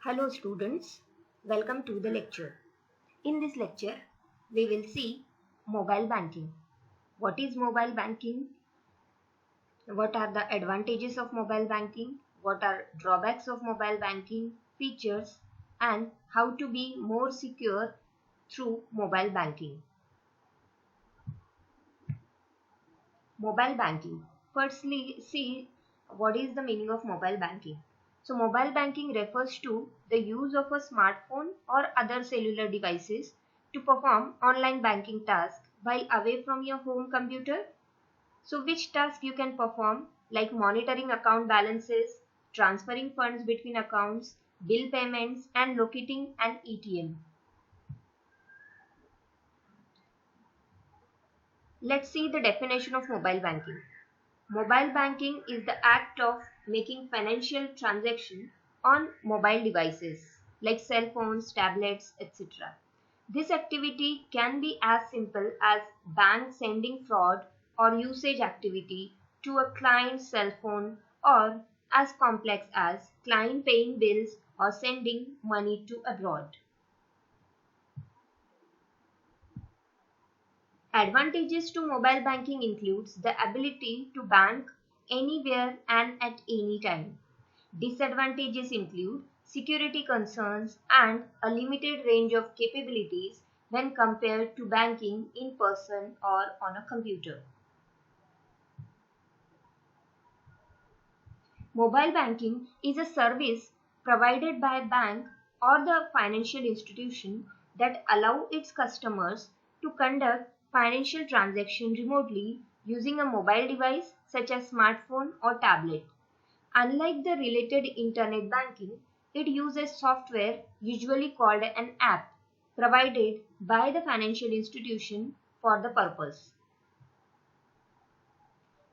Hello students, welcome to the lecture. In this lecture, we will see mobile banking. What is mobile banking? What are the advantages of mobile banking? What are drawbacks of mobile banking? Features and how to be more secure through mobile banking. Mobile banking. Firstly, see what is the meaning of mobile banking. So mobile banking refers to the use of a smartphone or other cellular devices to perform online banking tasks while away from your home computer. So which task you can perform like monitoring account balances, transferring funds between accounts, bill payments and locating an ATM. Let's see the definition of mobile banking. Mobile banking is the act of making financial transactions on mobile devices like cell phones, tablets, etc. This activity can be as simple as bank sending fraud or usage activity to a client's cell phone or as complex as client paying bills or sending money to abroad. Advantages to mobile banking includes the ability to bank anywhere and at any time. Disadvantages include security concerns and a limited range of capabilities when compared to banking in person or on a computer. Mobile banking is a service provided by a bank or the financial institution that allow its customers to conduct financial transactions remotely using a mobile device such as smartphone or tablet. Unlike the related internet banking, it uses software usually called an app provided by the financial institution for the purpose.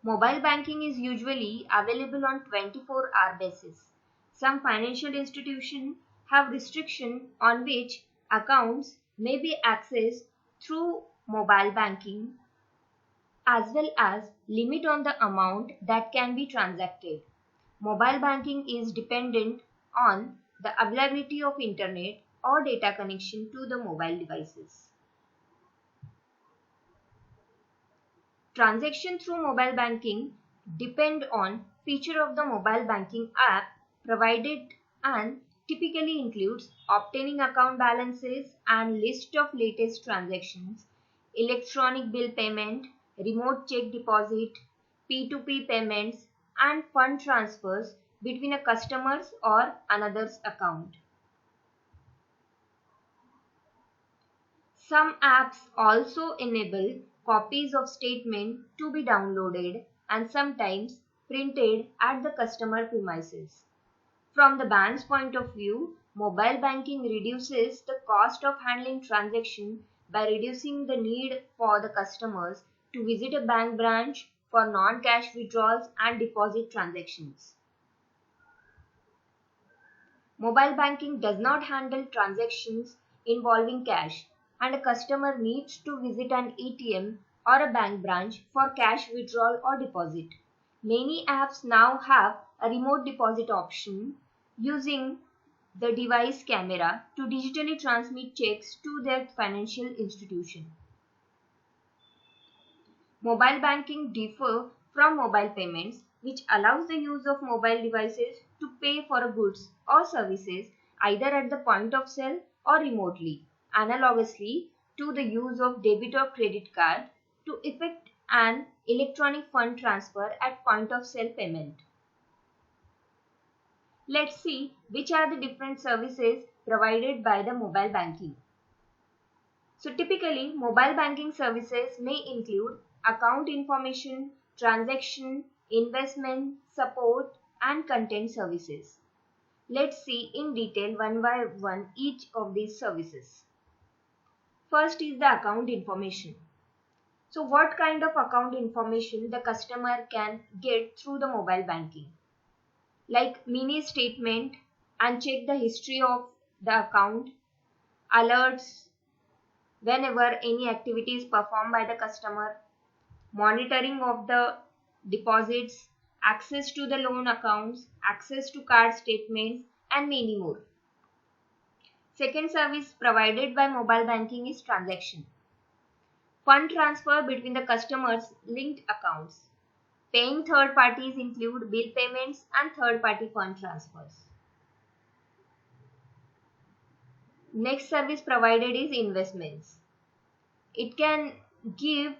Mobile banking is usually available on 24-hour basis. Some financial institutions have restriction on which accounts may be accessed through mobile banking as well as limit on the amount that can be transacted. Mobile banking is dependent on the availability of internet or data connection to the mobile devices. Transaction through mobile banking depend on feature of the mobile banking app provided and typically includes obtaining account balances and list of latest transactions, electronic bill payment, remote check deposit, P2P payments and fund transfers between a customer's or another's account. Some apps also enable copies of statement to be downloaded and sometimes printed at the customer premises. From the bank's point of view, mobile banking reduces the cost of handling transactions by reducing the need for the customers to visit a bank branch for non-cash withdrawals and deposit transactions. Mobile banking does not handle transactions involving cash, and a customer needs to visit an ATM or a bank branch for cash withdrawal or deposit. Many apps now have a remote deposit option using the device camera to digitally transmit checks to their financial institution. Mobile banking differ from mobile payments, which allows the use of mobile devices to pay for goods or services either at the point of sale or remotely, analogously to the use of debit or credit card to effect an electronic fund transfer at point of sale payment. Let's see which are the different services provided by the mobile banking. So typically, mobile banking services may include account information, transaction, investment, support, and content services. Let's see in detail one by one each of these services. First is the account information. So what kind of account information the customer can get through the mobile banking? Like mini statement and check the history of the account, alerts, whenever any activity is performed by the customer, monitoring of the deposits, access to the loan accounts, access to card statements, and many more. Second service provided by mobile banking is transaction. Fund transfer between the customers' linked accounts. Paying third parties include bill payments and third party fund transfers. Next service provided is investments. It can give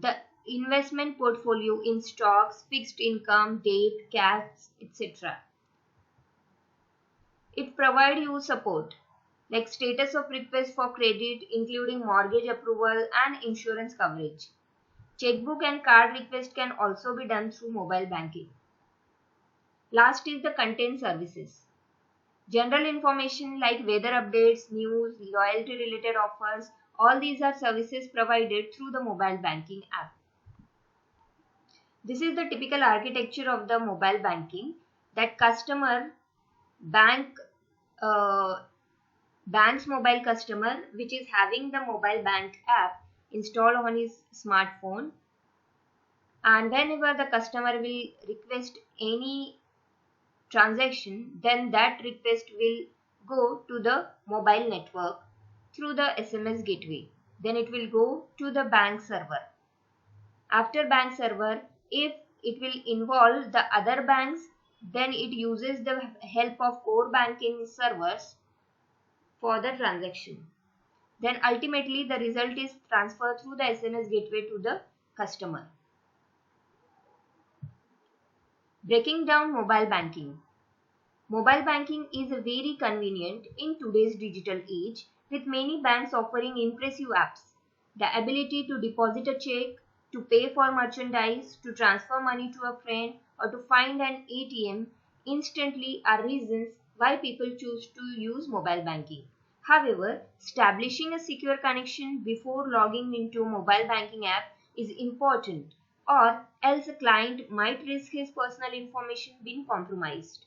the investment portfolio in stocks, fixed income, debt, cash, etc. It provides you support like status of request for credit, including mortgage approval and insurance coverage. Checkbook and card request can also be done through mobile banking. Last is the content services. General information like weather updates, news, loyalty related offers, all these are services provided through the mobile banking app. This is the typical architecture of the mobile banking, that customer bank's mobile customer which is having the mobile bank app installed on his smartphone, and whenever the customer will request any transaction, then that request will go to the mobile network through the SMS gateway. Then it will go to the bank server. After bank server, if it will involve the other banks, then it uses the help of core banking servers for the transaction. Then ultimately the result is transferred through the SMS gateway to the customer. Breaking down mobile banking. Mobile banking is very convenient in today's digital age, with many banks offering impressive apps. The ability to deposit a check, to pay for merchandise, to transfer money to a friend, or to find an ATM instantly are reasons why people choose to use mobile banking. However, establishing a secure connection before logging into a mobile banking app is important, or else a client might risk his personal information being compromised.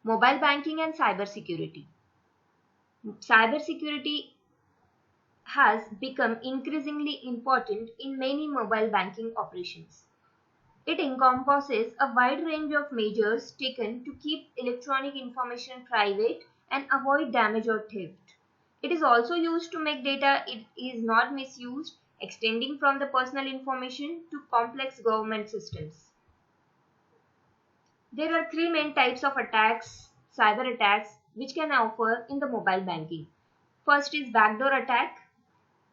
Mobile banking and cybersecurity. Cybersecurity has become increasingly important in many mobile banking operations. It encompasses a wide range of measures taken to keep electronic information private and avoid damage or theft. It is also used to make data it is not misused, extending from the personal information to complex government systems. There are three main types of attacks, cyber attacks, which can occur in the mobile banking. First is backdoor attack.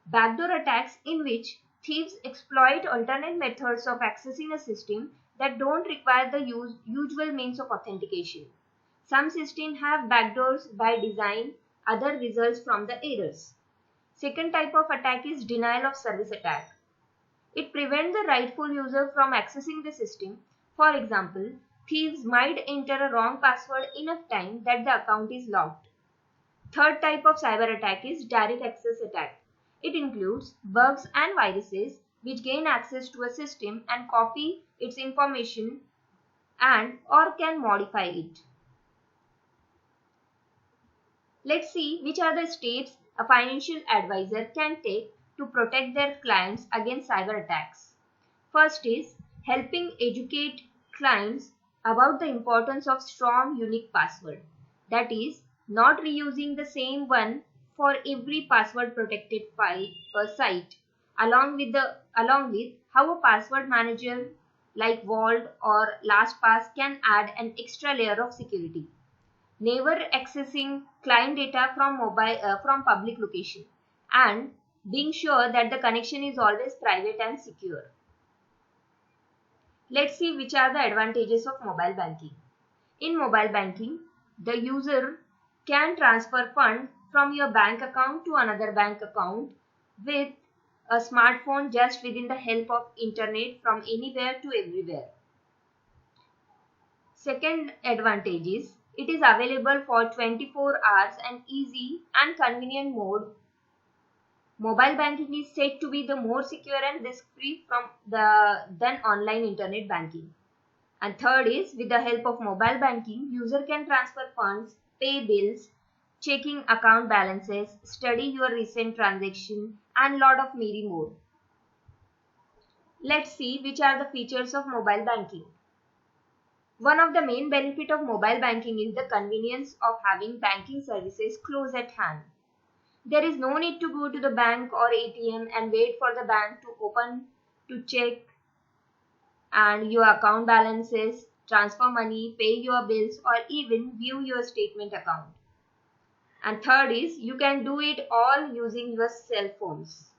Backdoor attacks in which thieves exploit alternate methods of accessing a system that don't require the usual means of authentication. Some systems have backdoors by design, other results from the errors. Second type of attack is denial of service attack. It prevents the rightful user from accessing the system. For example, thieves might enter a wrong password enough time that the account is locked. Third type of cyber attack is direct access attack. It includes bugs and viruses which gain access to a system and copy its information and or can modify it. Let's see which are the steps a financial advisor can take to protect their clients against cyber attacks. First is helping educate clients about the importance of strong unique password. That is, not reusing the same one for every password protected file or site, along with how a password manager like Vault or LastPass can add an extra layer of security. Never accessing client data from public location, and being sure that the connection is always private and secure. Let's see which are the advantages of mobile banking. In mobile banking, the user can transfer funds from your bank account to another bank account with a smartphone just within the help of internet from anywhere to everywhere. Second advantage is it is available for 24 hours and easy and convenient mode. Mobile banking is said to be the more secure and risk-free than online internet banking. And third is, with the help of mobile banking, user can transfer funds, pay bills, checking account balances, study your recent transaction, and lot of many more. Let's see which are the features of mobile banking. One of the main benefits of mobile banking is the convenience of having banking services close at hand. There is no need to go to the bank or ATM and wait for the bank to open to check and your account balances, transfer money, pay your bills, or even view your statement account. And third is you can do it all using your cell phones.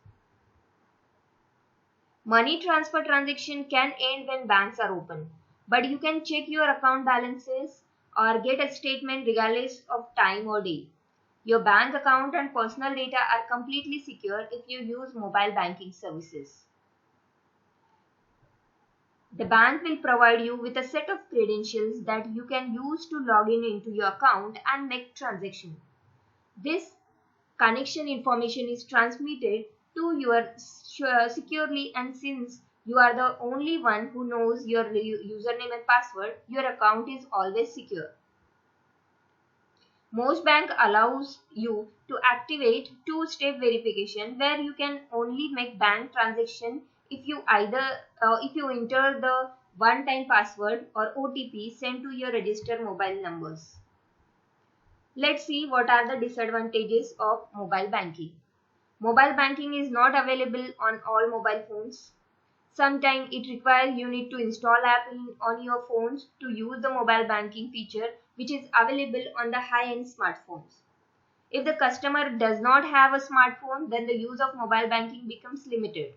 Money transfer transaction can end when banks are open, but you can check your account balances or get a statement regardless of time or day. Your bank account and personal data are completely secure if you use mobile banking services. The bank will provide you with a set of credentials that you can use to log in into your account and make transactions. This connection information is transmitted to you securely, and since you are the only one who knows your username and password, your account is always secure. Most bank allows you to activate two-step verification where you can only make bank transaction if you enter the one-time password or OTP sent to your registered mobile numbers. Let's see what are the disadvantages of mobile banking. Mobile banking is not available on all mobile phones. Sometimes it requires you need to install app on your phones to use the mobile banking feature which is available on the high-end smartphones. If the customer does not have a smartphone, then the use of mobile banking becomes limited.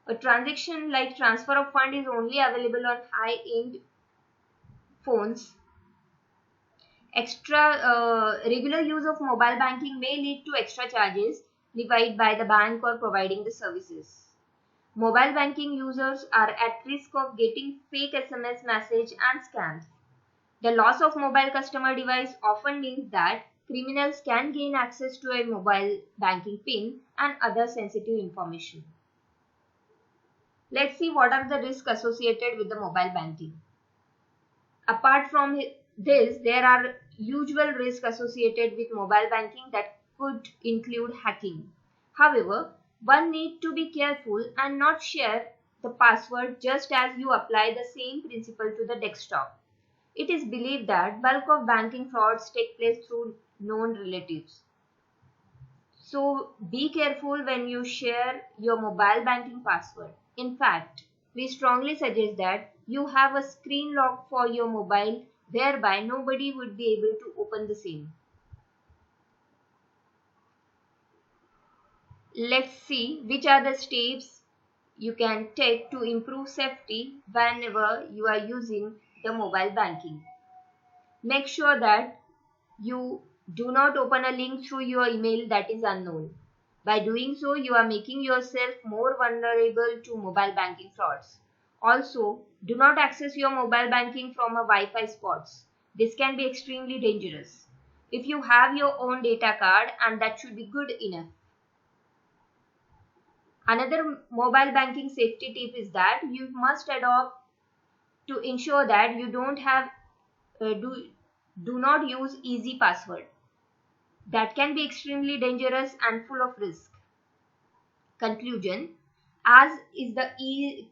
A transaction like transfer of fund is only available on high-end phones. Regular use of mobile banking may lead to extra charges levied by the bank or providing the services. Mobile banking users are at risk of getting fake SMS message and scams. The loss of mobile customer device often means that criminals can gain access to a mobile banking PIN and other sensitive information. Let's see what are the risks associated with the mobile banking. Apart from this, there are usual risks associated with mobile banking that could include hacking. However, one needs to be careful and not share the password just as you apply the same principle to the desktop. It is believed that bulk of banking frauds take place through known relatives. So be careful when you share your mobile banking password. In fact, we strongly suggest that you have a screen lock for your mobile, thereby nobody would be able to open the same. Let's see which are the steps you can take to improve safety whenever you are using the mobile banking. Make sure that you do not open a link through your email that is unknown. By doing so, you are making yourself more vulnerable to mobile banking frauds. Also, do not access your mobile banking from a Wi-Fi spots. This can be extremely dangerous. If you have your own data card, and that should be good enough. Another mobile banking safety tip is that you must adopt to ensure that you do not use easy password. That can be extremely dangerous and full of risk. Conclusion: as is the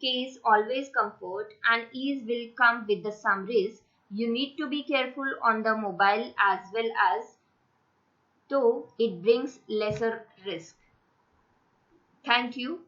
case always comfort and ease will come with the some risk. You need to be careful on the mobile as well as though it brings lesser risk. Thank you.